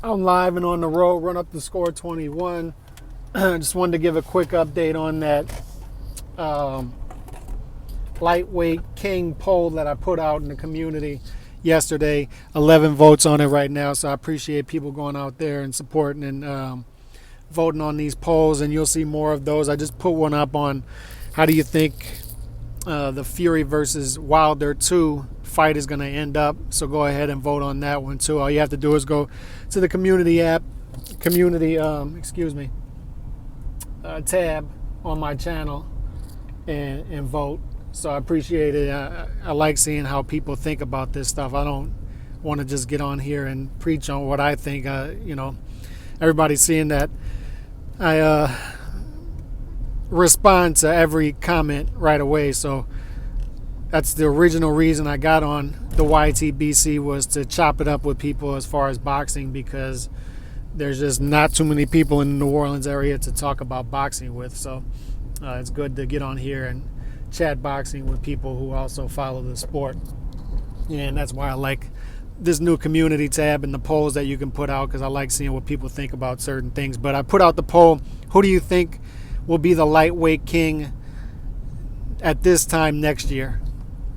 I'm live and on the road, run up the score 21. Just wanted to give a quick update on that um, lightweight king poll that I put out in the community yesterday. 11 votes on it right now, so I appreciate people going out there and supporting and voting on these polls, and you'll see more of those. I just put one up on how do you think the Fury versus Wilder 2 fight is going to end up. So go ahead and vote on that one too. All you have to do is go to the community tab on my channel and vote. So I appreciate it. I like seeing how people think about this stuff. I don't want to just get on here and preach on what I think. Everybody's seeing that I respond to every comment right away. So that's the original reason I got on the YTBC, was to chop it up with people as far as boxing, because there's just not too many people in the New Orleans area to talk about boxing with. So it's good to get on here and chat boxing with people who also follow the sport. And that's why I like this new community tab and the polls that you can put out, because I like seeing what people think about certain things. But I put out the poll, who do you think will be the lightweight king at this time next year?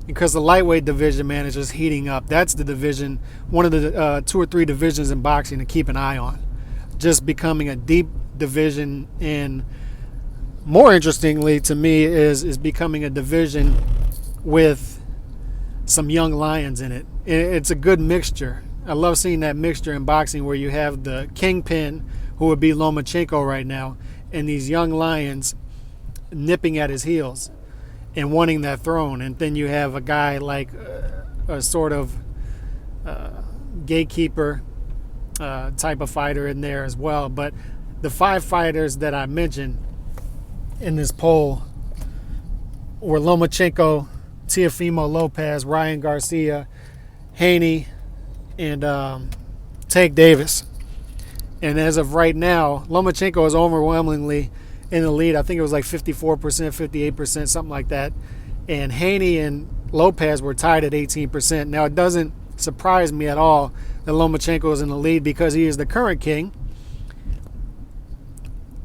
Because the lightweight division, man, is just heating up. That's the division, one of the 2 or 3 divisions in boxing to keep an eye on. Just becoming a deep division, and more interestingly to me is becoming a division with some young lions in it. It's a good mixture. I love seeing that mixture in boxing, where you have the kingpin, who would be Lomachenko right now, and these young lions nipping at his heels and wanting that throne. And then you have a guy like a sort of gatekeeper type of fighter in there as well. But the 5 fighters that I mentioned in this poll were Lomachenko, Teofimo Lopez, Ryan Garcia, Haney, and Tank Davis. And as of right now, Lomachenko is overwhelmingly in the lead. I think it was like 54%, 58%, something like that. And Haney and Lopez were tied at 18%. Now, it doesn't surprise me at all that Lomachenko is in the lead, because he is the current king.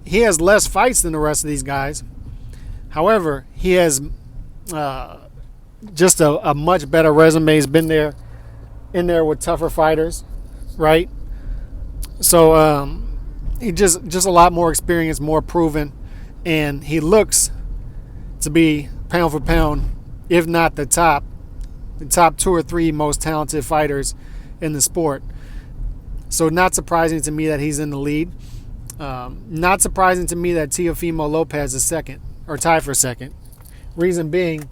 He has less fights than the rest of these guys. However, he has just a much better resume. He's been in there with tougher fighters, right? So he just a lot more experience, more proven, and he looks to be pound for pound, if not the top 2 or 3 most talented fighters in the sport. So not surprising to me that he's in the lead. Not surprising to me that Teofimo Lopez is second, or tied for second. Reason being,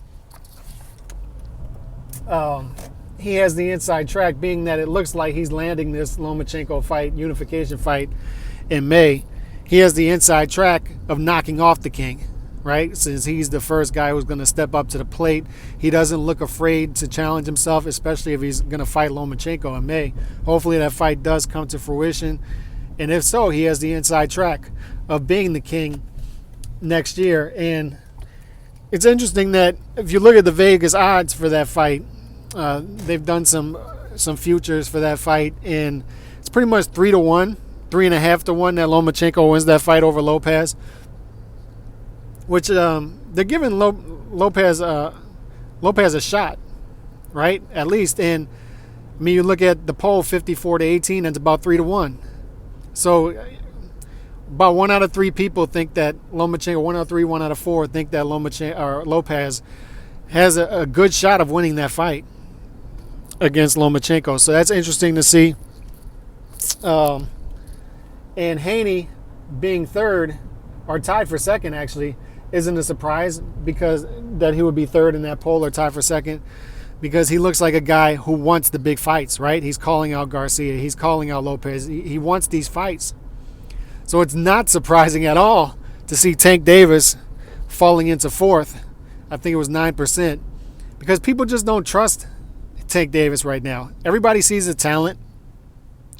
he has the inside track, being that it looks like he's landing this Lomachenko fight, unification fight, in May. He has the inside track of knocking off the king, right? Since he's the first guy who's going to step up to the plate. He doesn't look afraid to challenge himself, especially if he's going to fight Lomachenko in May. Hopefully that fight does come to fruition. And if so, he has the inside track of being the king next year. And it's interesting that if you look at the Vegas odds for that fight, they've done some futures for that fight, and it's pretty much 3-1, 3.5-1 that Lomachenko wins that fight over Lopez. Which they're giving Lopez a shot, right? At least. And I mean, you look at the poll, 54-18, and it's about 3-1. So about 1 out of 3 people think that Lomachenko, 1 out of 3, 1 out of 4 think that Lopez has a good shot of winning that fight against Lomachenko. So that's interesting to see. And Haney being third, or tied for second actually, isn't a surprise, because that he would be third in that poll or tied for second, because he looks like a guy who wants the big fights, right? He's calling out Garcia, he's calling out Lopez, he wants these fights. So it's not surprising at all to see Tank Davis falling into fourth. I think it was 9%, because people just don't trust Tank Davis right now. Everybody sees the talent,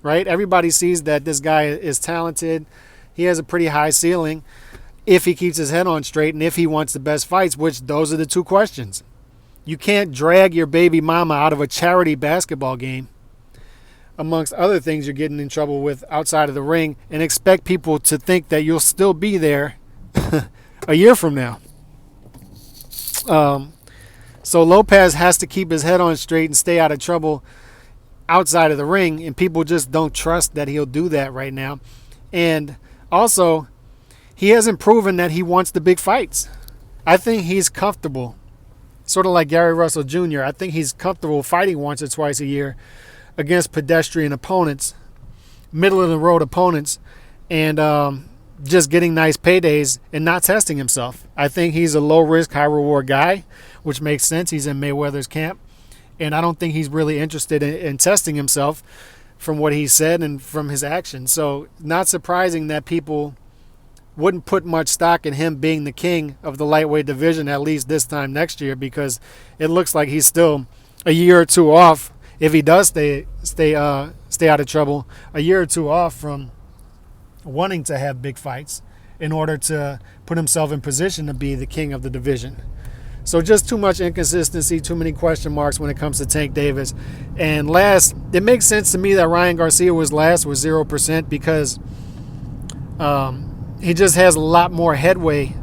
right? Everybody sees that this guy is talented. He has a pretty high ceiling if he keeps his head on straight and if he wants the best fights, which those are the 2 questions. You can't drag your baby mama out of a charity basketball game amongst other things you're getting in trouble with outside of the ring, and expect people to think that you'll still be there a year from now. So Lopez has to keep his head on straight and stay out of trouble outside of the ring, and people just don't trust that he'll do that right now. And also, he hasn't proven that he wants the big fights. I think he's comfortable, sort of like Gary Russell Jr. I think he's comfortable fighting once or twice a year against pedestrian opponents, middle-of-the-road opponents, and just getting nice paydays and not testing himself. I think he's a low-risk, high-reward guy, which makes sense. He's in Mayweather's camp. And I don't think he's really interested in testing himself from what he said and from his actions. So not surprising that people wouldn't put much stock in him being the king of the lightweight division, at least this time next year, because it looks like he's still a year or two off, if he does stay out of trouble, a year or two off from wanting to have big fights in order to put himself in position to be the king of the division. So just too much inconsistency, too many question marks when it comes to Tank Davis. And last, it makes sense to me that Ryan Garcia was last with 0% because he just has a lot more headway.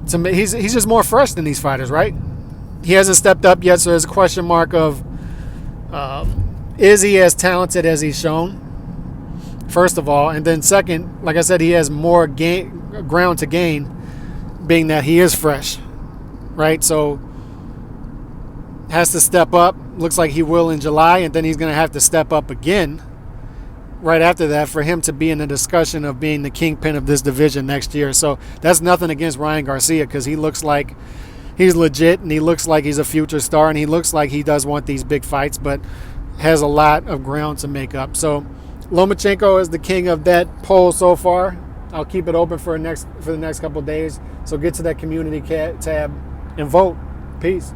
He's just more fresh than these fighters, right? He hasn't stepped up yet, so there's a question mark of is he as talented as he's shown, first of all. And then second, like I said, he has more ground to gain, being that he is fresh. Right, so has to step up. Looks like he will in July, and then he's going to have to step up again right after that for him to be in the discussion of being the kingpin of this division next year. So that's nothing against Ryan Garcia, because he looks like he's legit, and he looks like he's a future star, and he looks like he does want these big fights, but has a lot of ground to make up. So Lomachenko is the king of that poll so far. I'll keep it open for the next couple of days. So get to that community tab and vote. Peace.